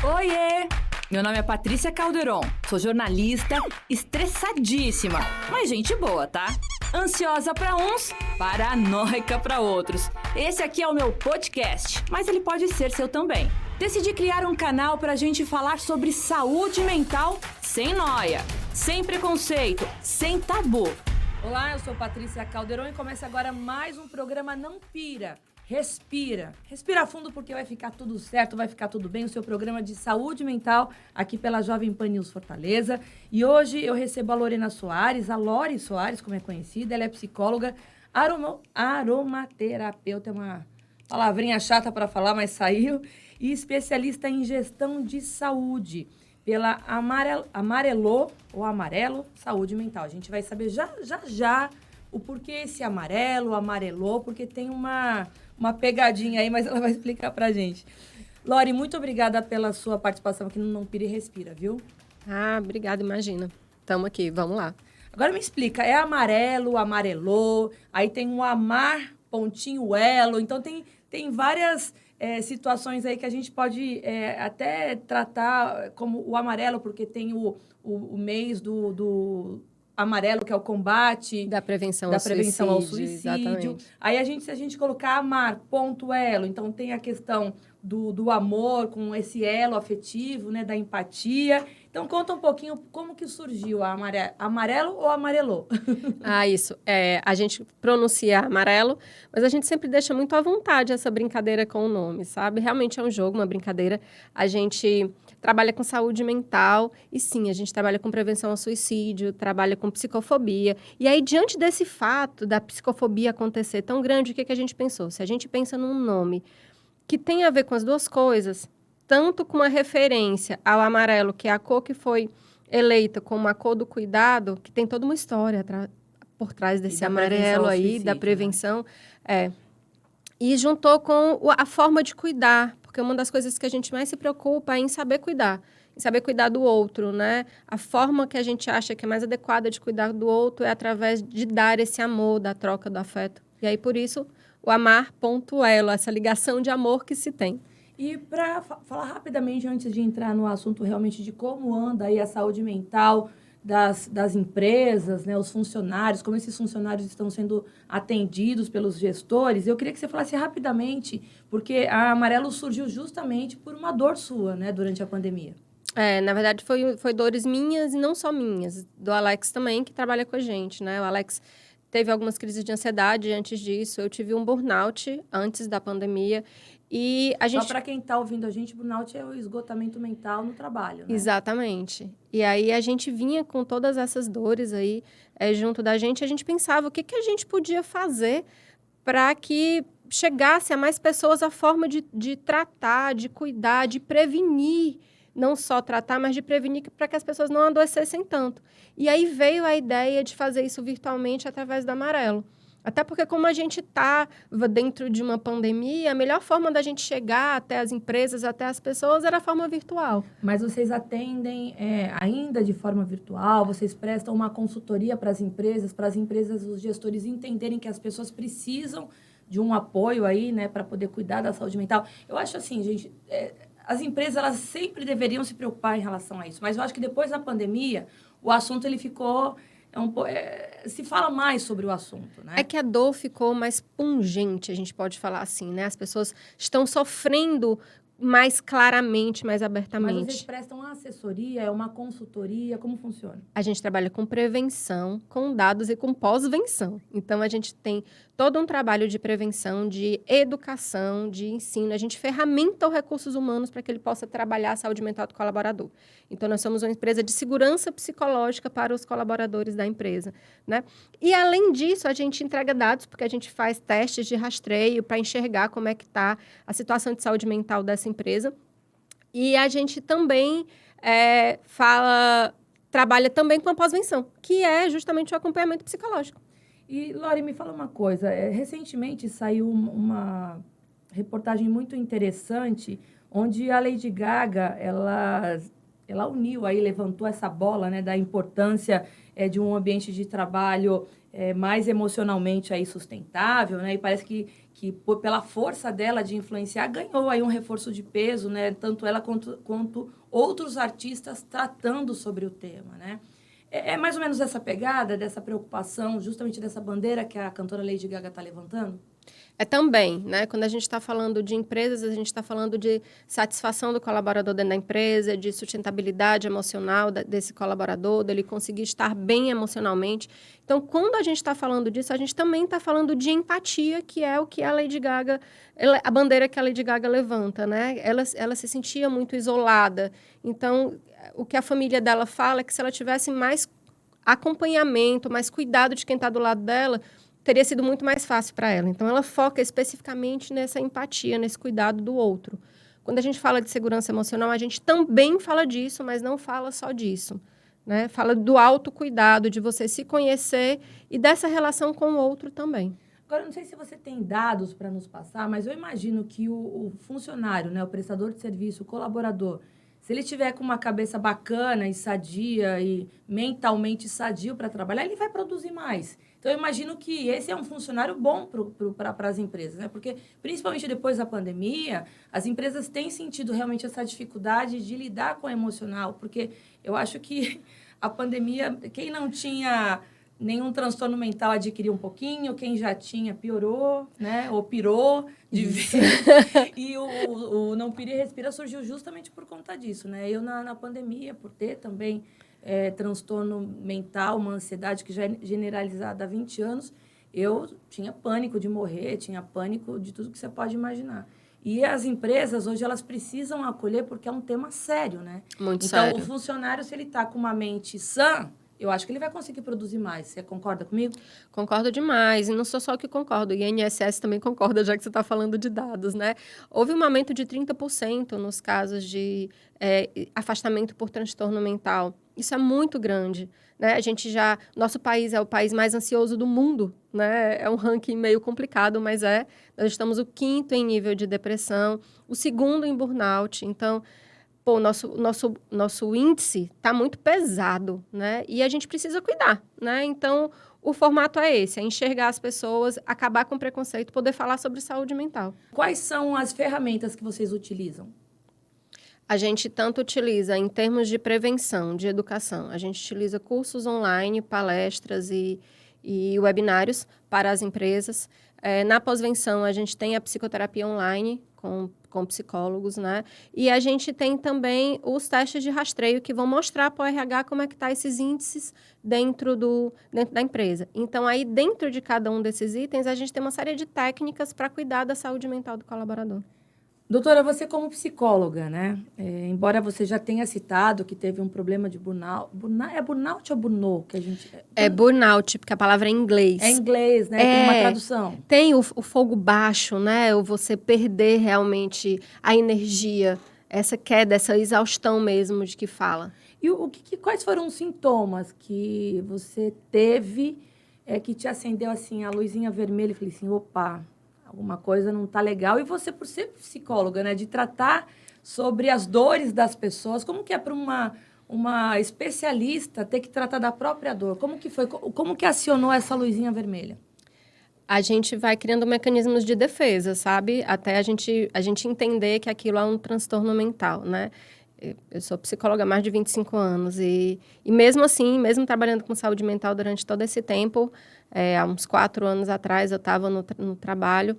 Oiê! Meu nome é Patrícia Calderon, sou jornalista, estressadíssima, mas gente boa, tá? Ansiosa pra uns, paranoica pra outros. Esse aqui é o meu podcast, mas ele pode ser seu também. Decidi criar um canal pra gente falar sobre saúde mental sem noia, sem preconceito, sem tabu. Olá, eu sou Patrícia Calderon e começa agora mais um programa Não Pira. Respira. Respira fundo porque vai ficar tudo certo, vai ficar tudo bem. O seu programa de saúde mental aqui pela Jovem Pan News Fortaleza. E hoje eu recebo a Lorena Soares, a Lori Soares, como é conhecida. Ela é psicóloga, aromaterapeuta, é uma palavrinha chata para falar, mas saiu. E especialista em gestão de saúde pela Amarelo Saúde Mental. A gente vai saber já o porquê esse amarelou, porque tem uma pegadinha aí, mas ela vai explicar pra gente. Lori, muito obrigada pela sua participação aqui no Não Pira e Respira, viu? Ah, obrigada, imagina. Estamos aqui, vamos lá. Agora me explica, é amarelou, aí tem um amar, pontinho, elo, então tem várias situações aí que a gente pode até tratar como o amarelo, porque tem o mês do amarelo, que é o combate Da prevenção ao suicídio. Exatamente. Aí, se a gente colocar amar, ponto, elo, então tem a questão do amor com esse elo afetivo, né, da empatia. Então, conta um pouquinho como que surgiu a amarelo ou amarelou? Isso. A gente pronuncia amarelo, mas a gente sempre deixa muito à vontade essa brincadeira com o nome, sabe? Realmente é um jogo, uma brincadeira. A gente trabalha com saúde mental e, sim, a gente trabalha com prevenção ao suicídio, trabalha com psicofobia. E aí, diante desse fato da psicofobia acontecer tão grande, o que a gente pensou? Se a gente pensa num nome que tem a ver com as duas coisas, tanto com uma referência ao amarelo, que é a cor que foi eleita como a cor do cuidado, que tem toda uma história por trás desse amarelo aí, da prevenção, e juntou com a forma de cuidar, porque uma das coisas que a gente mais se preocupa é em saber cuidar do outro, né? A forma que a gente acha que é mais adequada de cuidar do outro é através de dar esse amor, da troca do afeto. E aí, por isso, o amar.elo, essa ligação de amor que se tem. E para falar rapidamente, antes de entrar no assunto realmente de como anda aí a saúde mental das empresas, né, os funcionários, como esses funcionários estão sendo atendidos pelos gestores, eu queria que você falasse rapidamente, porque a Amarelo surgiu justamente por uma dor sua, né, durante a pandemia. Na verdade, foi dores minhas e não só minhas, do Alex também, que trabalha com a gente, né? O Alex teve algumas crises de ansiedade antes disso, eu tive um burnout antes da pandemia. E a gente... Só para quem está ouvindo a gente, burnout é o esgotamento mental no trabalho, né? Exatamente. E aí a gente vinha com todas essas dores aí junto da gente, a gente pensava o que a gente podia fazer para que chegasse a mais pessoas a forma de tratar, de cuidar, de prevenir, não só tratar, mas de prevenir para que as pessoas não adoecessem tanto. E aí veio a ideia de fazer isso virtualmente através do Amarelo. Até porque, como a gente estava dentro de uma pandemia, a melhor forma da gente chegar até as empresas, até as pessoas, era a forma virtual. Mas vocês atendem ainda de forma virtual? Vocês prestam uma consultoria para as empresas, os gestores entenderem que as pessoas precisam de um apoio aí, né, para poder cuidar da saúde mental? Eu acho assim, gente, as empresas, elas sempre deveriam se preocupar em relação a isso. Mas eu acho que depois da pandemia, o assunto ele ficou... se fala mais sobre o assunto, né? É que a dor ficou mais pungente, a gente pode falar assim, né? As pessoas estão sofrendo mais claramente, mais abertamente. Mas vocês prestam uma assessoria, uma consultoria, como funciona? A gente trabalha com prevenção, com dados e com pós-venção. Então, a gente tem todo um trabalho de prevenção, de educação, de ensino. A gente ferramenta os recursos humanos para que ele possa trabalhar a saúde mental do colaborador. Então, nós somos uma empresa de segurança psicológica para os colaboradores da empresa, né? E, além disso, a gente entrega dados, porque a gente faz testes de rastreio para enxergar como é que está a situação de saúde mental dessa empresa. E a gente também trabalha também com a pós-venção, que é justamente o acompanhamento psicológico. E, Lori, me fala uma coisa. Recentemente saiu uma reportagem muito interessante, onde a Lady Gaga, ela uniu aí, levantou essa bola, né, da importância de um ambiente de trabalho mais emocionalmente aí sustentável, né? E parece que que pela força dela de influenciar, ganhou aí um reforço de peso, né? Tanto ela quanto outros artistas tratando sobre o tema, né? É mais ou menos essa pegada, dessa preocupação, justamente dessa bandeira que a cantora Lady Gaga está levantando? É também, né? Quando a gente está falando de empresas, a gente está falando de satisfação do colaborador dentro da empresa, de sustentabilidade emocional desse colaborador, dele conseguir estar bem emocionalmente. Então, quando a gente está falando disso, a gente também está falando de empatia, que é o que a Lady Gaga, a bandeira que a Lady Gaga levanta, né? Ela se sentia muito isolada. Então, o que a família dela fala é que se ela tivesse mais acompanhamento, mais cuidado de quem está do lado dela, teria sido muito mais fácil para ela. Então, ela foca especificamente nessa empatia, nesse cuidado do outro. Quando a gente fala de segurança emocional, a gente também fala disso, mas não fala só disso, né? Fala do autocuidado, de você se conhecer e dessa relação com o outro também. Agora, não sei se você tem dados para nos passar, mas eu imagino que o funcionário, né, o prestador de serviço, o colaborador, se ele tiver com uma cabeça bacana e sadia e mentalmente sadio para trabalhar, ele vai produzir mais. Então, eu imagino que esse é um funcionário bom para as empresas, né? Porque, principalmente depois da pandemia, as empresas têm sentido realmente essa dificuldade de lidar com o emocional, porque eu acho que a pandemia, quem não tinha nenhum transtorno mental adquiriu um pouquinho, quem já tinha piorou, né? Ou pirou de vez. E o Não Pira e Respira surgiu justamente por conta disso, né? Eu, na pandemia, por ter também transtorno mental, uma ansiedade que já é generalizada há 20 anos, eu tinha pânico de morrer, tinha pânico de tudo que você pode imaginar. E as empresas, hoje, elas precisam acolher porque é um tema sério, né? Muito sério. Então, o funcionário, se ele está com uma mente sã, eu acho que ele vai conseguir produzir mais. Você concorda comigo? Concordo demais. E não sou só que concordo. O INSS também concorda, já que você está falando de dados, né? Houve um aumento de 30% nos casos de afastamento por transtorno mental. Isso é muito grande, né? Nosso país é o país mais ansioso do mundo, né? É um ranking meio complicado, mas nós estamos o 5º em nível de depressão, o 2º em burnout. Então, pô, nosso índice está muito pesado, né? E a gente precisa cuidar, né? Então, o formato é esse, é enxergar as pessoas, acabar com o preconceito, poder falar sobre saúde mental. Quais são as ferramentas que vocês utilizam? A gente tanto utiliza em termos de prevenção, de educação. A gente utiliza cursos online, palestras e webinários para as empresas. Na pós-venção, a gente tem a psicoterapia online com psicólogos, né? E a gente tem também os testes de rastreio que vão mostrar para o RH como é que tá esses índices dentro da empresa. Então, aí, dentro de cada um desses itens, a gente tem uma série de técnicas para cuidar da saúde mental do colaborador. Doutora, você como psicóloga, né? Embora você já tenha citado que teve um problema de burnout. É burnout ou burnout que a gente... É burnout, porque a palavra é em inglês. É em inglês, né? Tem uma tradução. Tem o fogo baixo, né? Ou você perder realmente a energia. Essa queda, essa exaustão mesmo de que fala. E quais foram os sintomas que você teve que te acendeu assim, a luzinha vermelha e falei assim, opa... alguma coisa não está legal. E você, por ser psicóloga, né, de tratar sobre as dores das pessoas, como que é para uma especialista ter que tratar da própria dor? Como que foi? Como que acionou essa luzinha vermelha? A gente vai criando mecanismos de defesa, sabe? Até a gente entender que aquilo é um transtorno mental, né? Eu sou psicóloga há mais de 25 anos e mesmo assim, mesmo trabalhando com saúde mental durante todo esse tempo, há uns 4 anos atrás eu estava no trabalho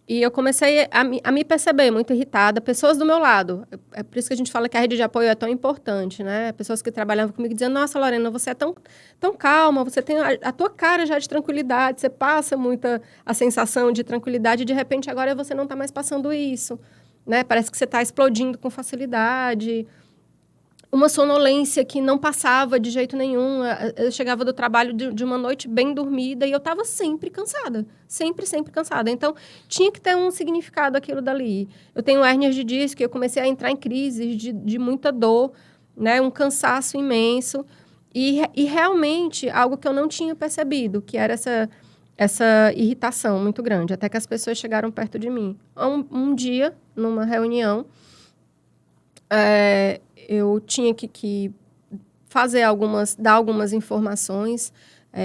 e eu comecei a me perceber muito irritada, pessoas do meu lado. É por isso que a gente fala que a rede de apoio é tão importante, né? Pessoas que trabalhavam comigo dizendo, nossa, Lorena, você é tão calma, você tem a tua cara já de tranquilidade, você passa muita a sensação de tranquilidade e de repente agora você não está mais passando isso. Né? Parece que você está explodindo com facilidade. Uma sonolência que não passava de jeito nenhum. Eu chegava do trabalho de uma noite bem dormida e eu estava sempre cansada. Sempre, sempre cansada. Então, tinha que ter um significado aquilo dali. Eu tenho hérnias de disco e eu comecei a entrar em crises de muita dor, né? Um cansaço imenso. E realmente, algo que eu não tinha percebido, que era essa irritação muito grande, até que as pessoas chegaram perto de mim. Um dia, numa reunião, eu tinha que dar algumas informações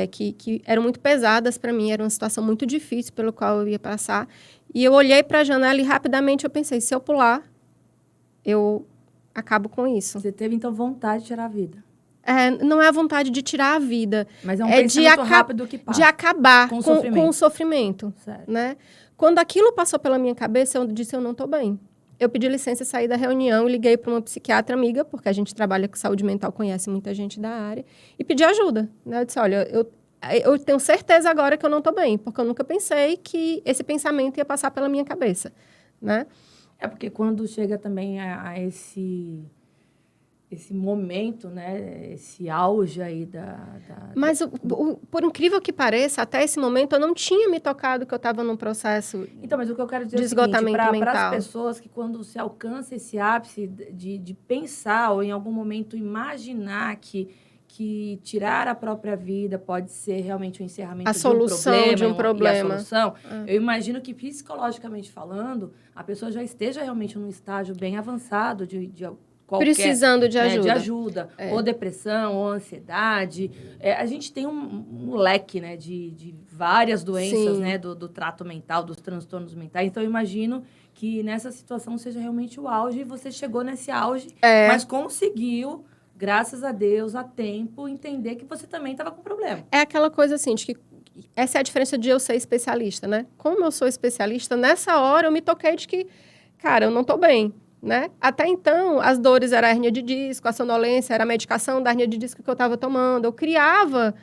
que eram muito pesadas para mim, era uma situação muito difícil pelo qual eu ia passar, E eu olhei para a janela e rapidamente eu pensei, se eu pular, eu acabo com isso. Você teve, então, vontade de tirar a vida. Não é a vontade de tirar a vida. Mas é um pensamento rápido que passa. De acabar com o sofrimento. Certo. Né? Quando aquilo passou pela minha cabeça, eu disse, eu não estou bem. Eu pedi licença e saí da reunião e liguei para uma psiquiatra amiga, porque a gente trabalha com saúde mental, conhece muita gente da área, e pedi ajuda. Né? Eu disse, olha, eu tenho certeza agora que eu não estou bem, porque eu nunca pensei que esse pensamento ia passar pela minha cabeça. Né? É porque quando chega também a esse momento, né? Esse auge aí Mas, por incrível que pareça, até esse momento eu não tinha me tocado que eu estava num processo Então, mas o que eu quero dizer de esgotamento mental. Para as pessoas que quando se alcança esse ápice de pensar ou em algum momento imaginar que tirar a própria vida pode ser realmente o encerramento de um problema. E a solução, eu imagino que, psicologicamente falando, a pessoa já esteja realmente num estágio bem avançado de qualquer, precisando de ajuda. Né, de ajuda, ou depressão, ou ansiedade. A gente tem um leque, né, de várias doenças, né, do trato mental, dos transtornos mentais. Então, eu imagino que nessa situação seja realmente o auge, e você chegou nesse auge, mas conseguiu, graças a Deus, a tempo, entender que você também estava com problema. É aquela coisa assim, de que essa é a diferença de eu ser especialista, né? Como eu sou especialista, nessa hora eu me toquei de que, cara, eu não estou bem, né? Até então, as dores eram a hérnia de disco, a sonolência era a medicação da hérnia de disco que eu estava tomando. Eu criava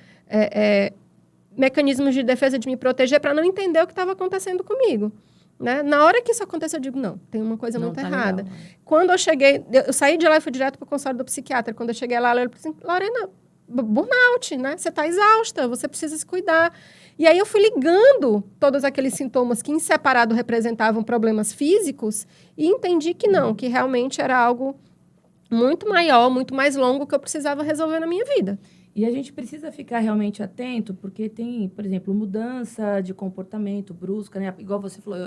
mecanismos de defesa de me proteger para não entender o que estava acontecendo comigo. Né? Na hora que isso aconteceu, eu digo, não, tem uma coisa muito errada. Legal, quando eu cheguei, eu saí de lá e fui direto para o consultório do psiquiatra. Quando eu cheguei lá, ele falou assim, Lorena, burnout, né? Você está exausta, você precisa se cuidar. E aí eu fui ligando todos aqueles sintomas que em separado representavam problemas físicos e entendi que não, que realmente era algo muito maior, muito mais longo que eu precisava resolver na minha vida. E a gente precisa ficar realmente atento, porque tem, por exemplo, mudança de comportamento brusca, né? Igual você falou,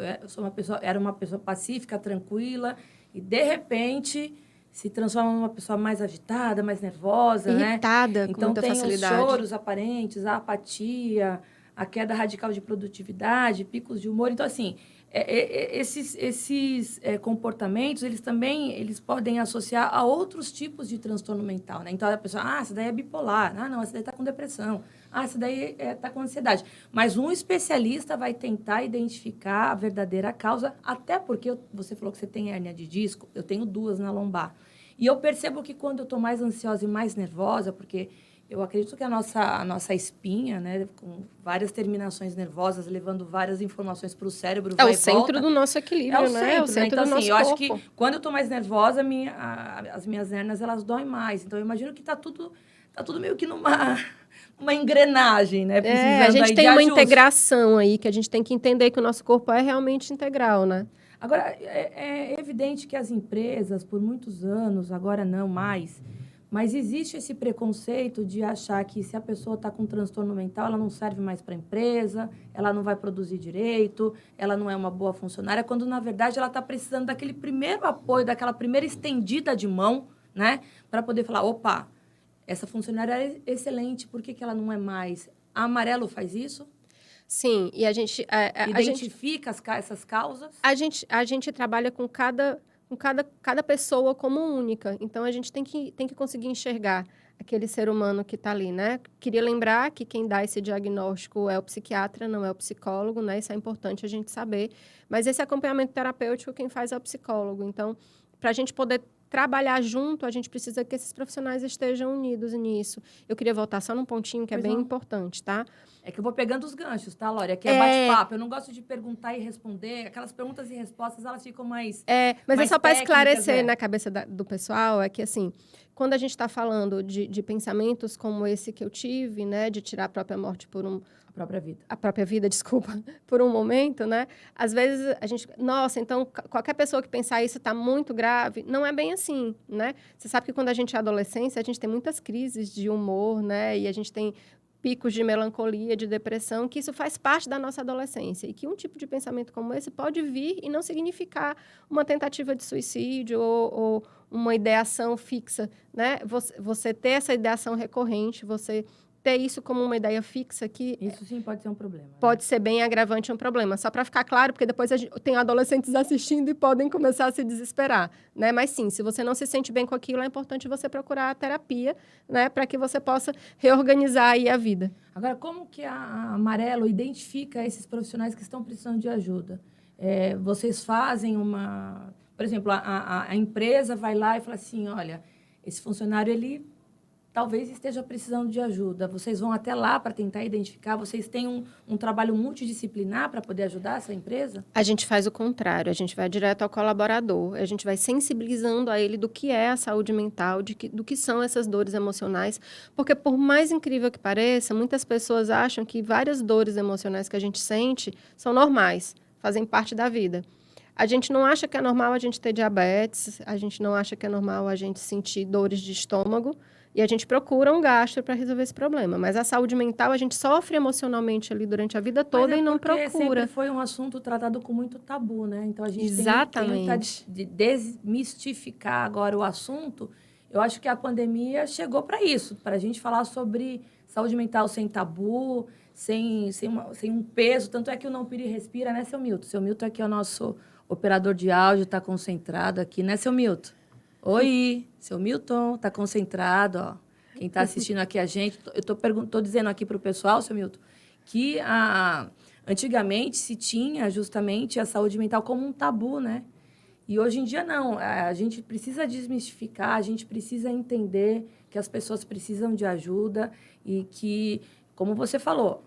era uma pessoa pacífica, tranquila, e de repente se transforma numa pessoa mais agitada, mais nervosa, irritada, né? com muita facilidade. Então tem os choros aparentes, a apatia, a queda radical de produtividade, picos de humor. Então, assim, esses comportamentos, eles podem associar a outros tipos de transtorno mental, né? Então, a pessoa, essa daí é bipolar. Não, essa daí está com depressão. Essa daí está com ansiedade. Mas um especialista vai tentar identificar a verdadeira causa, até porque você falou que você tem hérnia de disco, eu tenho 2 na lombar. E eu percebo que quando eu estou mais ansiosa e mais nervosa, porque eu acredito que a nossa espinha, né, com várias terminações nervosas, levando várias informações para o cérebro, vai e volta. É o centro do nosso equilíbrio, né? É o centro então, do nosso eu corpo. acho que quando eu estou mais nervosa, as minhas hérnias, elas doem mais. Então, eu imagino que tá tudo meio que uma engrenagem, né? A gente tem uma integração aí, que a gente tem que entender que o nosso corpo é realmente integral, né? Agora, é evidente que as empresas, por muitos anos, agora não mais, mas existe esse preconceito de achar que se a pessoa está com transtorno mental, ela não serve mais para a empresa, ela não vai produzir direito, ela não é uma boa funcionária, quando, na verdade, ela está precisando daquele primeiro apoio, daquela primeira estendida de mão, né? Para poder falar, opa, essa funcionária é excelente, por que ela não é mais? A Amarelo faz isso? Sim, e a gente... identifica essas causas? A gente trabalha com cada pessoa como única. Então, a gente tem que conseguir enxergar aquele ser humano que está ali, né? Queria lembrar que quem dá esse diagnóstico é o psiquiatra, não é o psicólogo, né? Isso é importante a gente saber. Mas esse acompanhamento terapêutico, quem faz é o psicólogo. Então, para a gente poder trabalhar junto, a gente precisa que esses profissionais estejam unidos nisso. Eu queria voltar só num pontinho que é bem importante, tá? É que eu vou pegando os ganchos, tá, Lore? Aqui é bate-papo. Eu não gosto de perguntar e responder. Aquelas perguntas e respostas, elas ficam mais mas mais é só para esclarecer na cabeça do pessoal, é que, assim, quando a gente está falando de pensamentos como esse que eu tive, né, de tirar a própria morte a própria vida, desculpa, por um momento, né? Às vezes a gente, nossa, então qualquer pessoa que pensar isso está muito grave, não é bem assim, né? Você sabe que quando a gente é adolescente, a gente tem muitas crises de humor, né? E a gente tem picos de melancolia, de depressão, que isso faz parte da nossa adolescência. E que um tipo de pensamento como esse pode vir e não significar uma tentativa de suicídio ou uma ideação fixa, né? Você ter essa ideação recorrente, você ter isso como uma ideia fixa que Isso sim pode ser um problema. pode ser bem agravante um problema. Só para ficar claro, porque depois tem adolescentes assistindo e podem começar a se desesperar, né? Mas sim, se você não se sente bem com aquilo, é importante você procurar a terapia, né? Para que você possa reorganizar aí a vida. Agora, como que a Amarelo identifica esses profissionais que estão precisando de ajuda? Vocês fazem uma... Por exemplo, a empresa vai lá e fala assim, olha, esse funcionário, ele talvez esteja precisando de ajuda. Vocês vão até lá para tentar identificar? Vocês têm um trabalho multidisciplinar para poder ajudar essa empresa? A gente faz o contrário, a gente vai direto ao colaborador, a gente vai sensibilizando a ele do que é a saúde mental, do que são essas dores emocionais, porque por mais incrível que pareça, muitas pessoas acham que várias dores emocionais que a gente sente são normais, fazem parte da vida. A gente não acha que é normal a gente ter diabetes, a gente não acha que é normal a gente sentir dores de estômago, e a gente procura um gastro para resolver esse problema. Mas a saúde mental, a gente sofre emocionalmente ali durante a vida toda e não procura. Sempre foi um assunto tratado com muito tabu, né? Então, a gente Exatamente. tenta desmistificar agora o assunto. Eu acho que a pandemia chegou para isso, para a gente falar sobre saúde mental sem tabu, sem um peso. Tanto é que o Não Pire Respira, né, seu Milton? Seu Milton aqui é o nosso operador de áudio, está concentrado aqui, né, seu Milton? Oi, seu Milton, tá concentrado, ó. Quem tá assistindo aqui a gente, eu tô dizendo aqui pro pessoal, seu Milton, que antigamente se tinha justamente a saúde mental como um tabu, né? E hoje em dia não. A gente precisa desmistificar, a gente precisa entender que as pessoas precisam de ajuda e que, como você falou,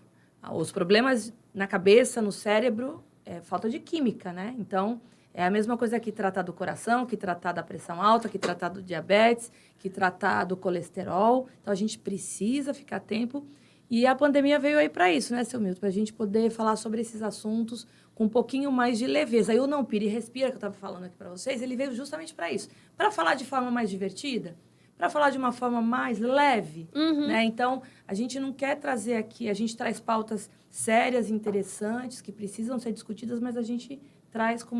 os problemas na cabeça, no cérebro, é falta de química, né? Então, é a mesma coisa que tratar do coração, que tratar da pressão alta, que tratar do diabetes, que tratar do colesterol. Então, a gente precisa ficar a tempo. E a pandemia veio aí para isso, né, seu Milton? Para a gente poder falar sobre esses assuntos com um pouquinho mais de leveza. Aí o Não Pire Respira, que eu estava falando aqui para vocês, ele veio justamente para isso. Para falar de forma mais divertida, para falar de uma forma mais leve. Né? Então, a gente não quer trazer aqui... A gente traz pautas sérias, interessantes, que precisam ser discutidas, mas a gente traz com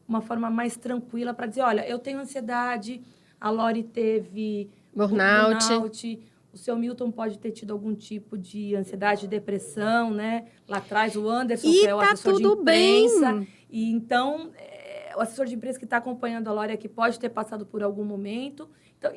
uma forma mais tranquila para dizer, olha, eu tenho ansiedade, a Lori teve burnout, o seu Milton pode ter tido algum tipo de ansiedade, depressão, né? Lá atrás, o Anderson, que é o assessor de imprensa. Bem. E então, o assessor de imprensa que está acompanhando a Lori aqui pode ter passado por algum momento. Então,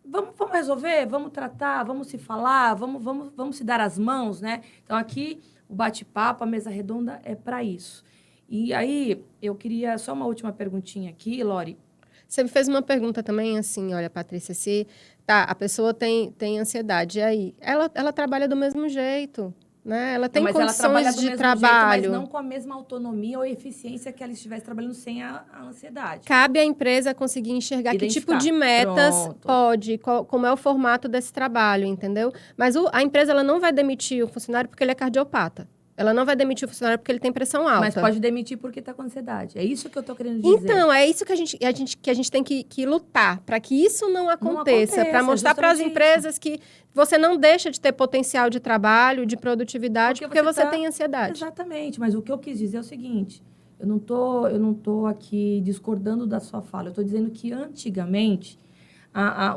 vamos resolver, vamos tratar, vamos se falar, vamos se dar as mãos, né? Então, aqui, o bate-papo, a mesa redonda é para isso. E aí, eu queria só uma última perguntinha aqui, Lori. Você me fez uma pergunta também, assim, olha, Patrícia, se a pessoa tem ansiedade, e aí? Ela trabalha do mesmo jeito, né? Ela tem condições de trabalho. Jeito, mas não com a mesma autonomia ou eficiência que ela estivesse trabalhando sem a ansiedade. Cabe à empresa conseguir enxergar que tipo de metas pode, como é o formato desse trabalho, entendeu? Mas a empresa ela não vai demitir o funcionário porque ele é cardiopata. Ela não vai demitir o funcionário porque ele tem pressão alta. Mas pode demitir porque está com ansiedade. É isso que eu estou querendo dizer. Então, é isso que a gente tem que lutar, para que isso não aconteça. Para mostrar para as empresas que você não deixa de ter potencial de trabalho, de produtividade, porque você tem ansiedade. Exatamente. Mas o que eu quis dizer é o seguinte. Eu não tô aqui discordando da sua fala. Eu estou dizendo que, antigamente,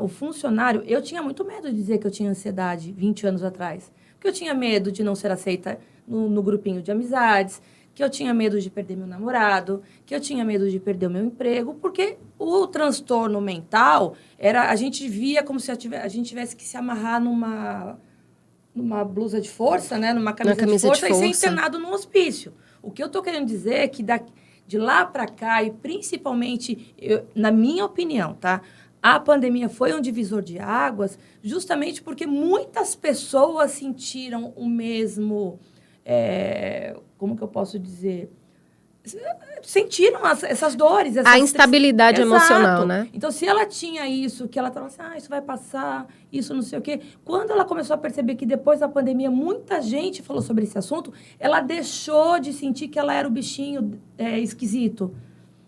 o funcionário... Eu tinha muito medo de dizer que eu tinha ansiedade 20 anos atrás. Porque eu tinha medo de não ser aceita no grupinho de amizades, que eu tinha medo de perder meu namorado, que eu tinha medo de perder o meu emprego, porque o transtorno mental a gente via como se a gente tivesse que se amarrar numa blusa de força, né? Numa camisa de força e ser internado num hospício. O que eu estou querendo dizer é que de lá para cá, e principalmente, na minha opinião, tá? A pandemia foi um divisor de águas justamente porque muitas pessoas sentiram o mesmo... como que eu posso dizer? Sentiram essas dores. A instabilidade emocional, né? Então, se ela tinha isso, que ela estava assim, isso vai passar, isso não sei o quê. Quando ela começou a perceber que depois da pandemia muita gente falou sobre esse assunto, ela deixou de sentir que ela era o bichinho esquisito,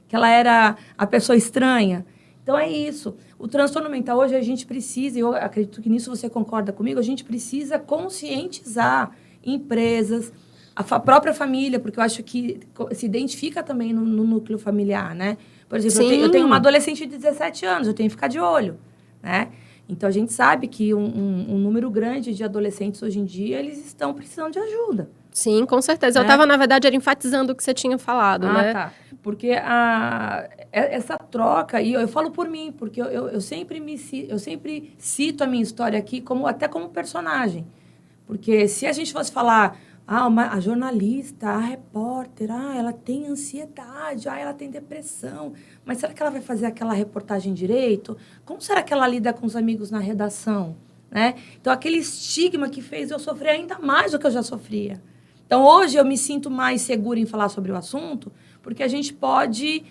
que ela era a pessoa estranha. Então, é isso. O transtorno mental hoje a gente precisa, e eu acredito que nisso você concorda comigo, a gente precisa conscientizar empresas, a própria família, porque eu acho que se identifica também no núcleo familiar, né? Por exemplo, eu tenho uma adolescente de 17 anos, eu tenho que ficar de olho, né? Então, a gente sabe que um número grande de adolescentes hoje em dia, eles estão precisando de ajuda. Sim, com certeza. Eu estava, na verdade, era enfatizando o que você tinha falado, né? Tá. Porque essa troca, e eu falo por mim, porque eu sempre cito a minha história aqui até como personagem. Porque se a gente fosse falar, a jornalista, a repórter, ela tem ansiedade, ela tem depressão, mas será que ela vai fazer aquela reportagem direito? Como será que ela lida com os amigos na redação? Né? Então, aquele estigma que fez eu sofrer ainda mais do que eu já sofria. Então, hoje eu me sinto mais segura em falar sobre o assunto, porque a gente pode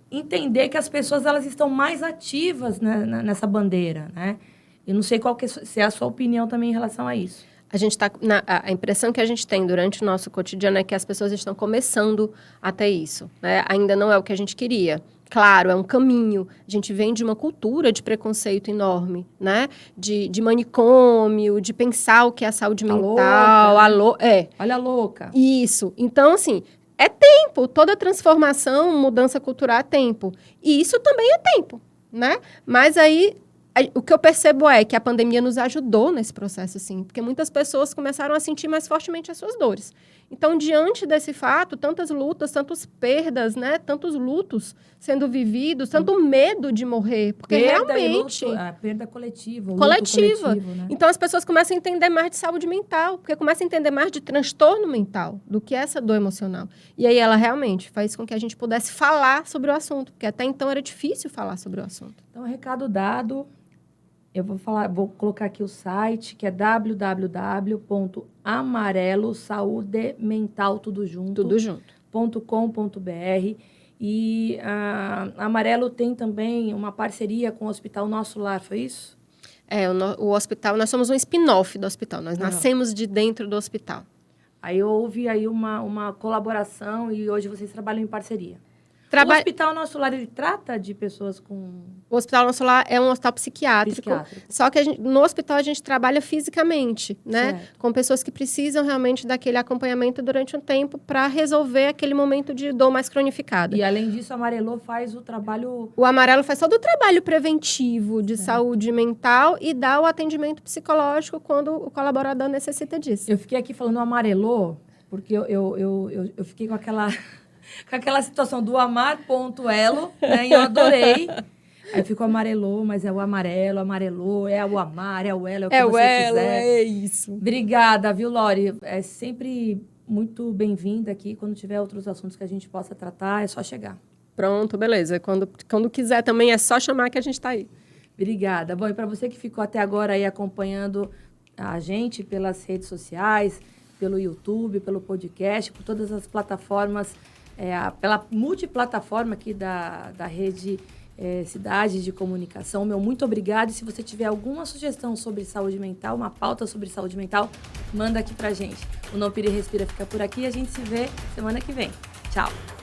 entender que as pessoas elas estão mais ativas, né, nessa bandeira, né? Eu não sei se é a sua opinião também em relação a isso. A gente a impressão que a gente tem durante o nosso cotidiano é que as pessoas estão começando a ter isso, né? Ainda não é o que a gente queria. Claro, é um caminho. A gente vem de uma cultura de preconceito enorme, né? De manicômio, de pensar o que é a saúde mental. Olha a louca. Isso. Então, assim, é tempo. Toda transformação, mudança cultural é tempo. E isso também é tempo, né? Mas aí, o que eu percebo é que a pandemia nos ajudou nesse processo, sim. Porque muitas pessoas começaram a sentir mais fortemente as suas dores. Então, diante desse fato, tantas lutas, tantas perdas, né? Tantos lutos sendo vividos, tanto medo de morrer. Porque realmente... perda coletiva. Coletiva. Né? Então, as pessoas começam a entender mais de saúde mental. Porque começam a entender mais de transtorno mental do que essa dor emocional. E aí, ela realmente faz com que a gente pudesse falar sobre o assunto. Porque até então era difícil falar sobre o assunto. Então, recado dado... Eu vou colocar aqui o site, que é www.amarelosaudemental.com.br. E a Amarelo tem também uma parceria com o Hospital Nosso Lar, foi isso? O hospital, nós somos um spin-off do hospital. Nós nascemos de dentro do hospital. Aí houve aí uma colaboração e hoje vocês trabalham em parceria. O Hospital Nosso Lar, ele trata de pessoas com... O Hospital Nosso Lar é um hospital psiquiátrico. Só que no hospital a gente trabalha fisicamente, né? Certo. Com pessoas que precisam realmente daquele acompanhamento durante um tempo para resolver aquele momento de dor mais cronificada. E, além disso, a Amarelo faz o trabalho... O Amarelo faz todo o trabalho preventivo de saúde mental e dá o atendimento psicológico quando o colaborador necessita disso. Eu fiquei aqui falando Amarelo, porque eu fiquei com aquela situação do amar.elo, né? E eu adorei. Aí ficou amarelou, mas é o amarelo, amarelou, é o amar, é o elo, é o que você quiser. É isso. Obrigada, viu, Lori? É sempre muito bem-vinda aqui. Quando tiver outros assuntos que a gente possa tratar, é só chegar. Pronto, beleza. Quando quiser também é só chamar que a gente está aí. Obrigada. Bom, e para você que ficou até agora aí acompanhando a gente pelas redes sociais, pelo YouTube, pelo podcast, por todas as plataformas, pela multiplataforma aqui da rede Cidade de Comunicação. Meu muito obrigado. E se você tiver alguma sugestão sobre saúde mental, uma pauta sobre saúde mental, manda aqui pra gente. O Não Pira e Respira fica por aqui e a gente se vê semana que vem. Tchau!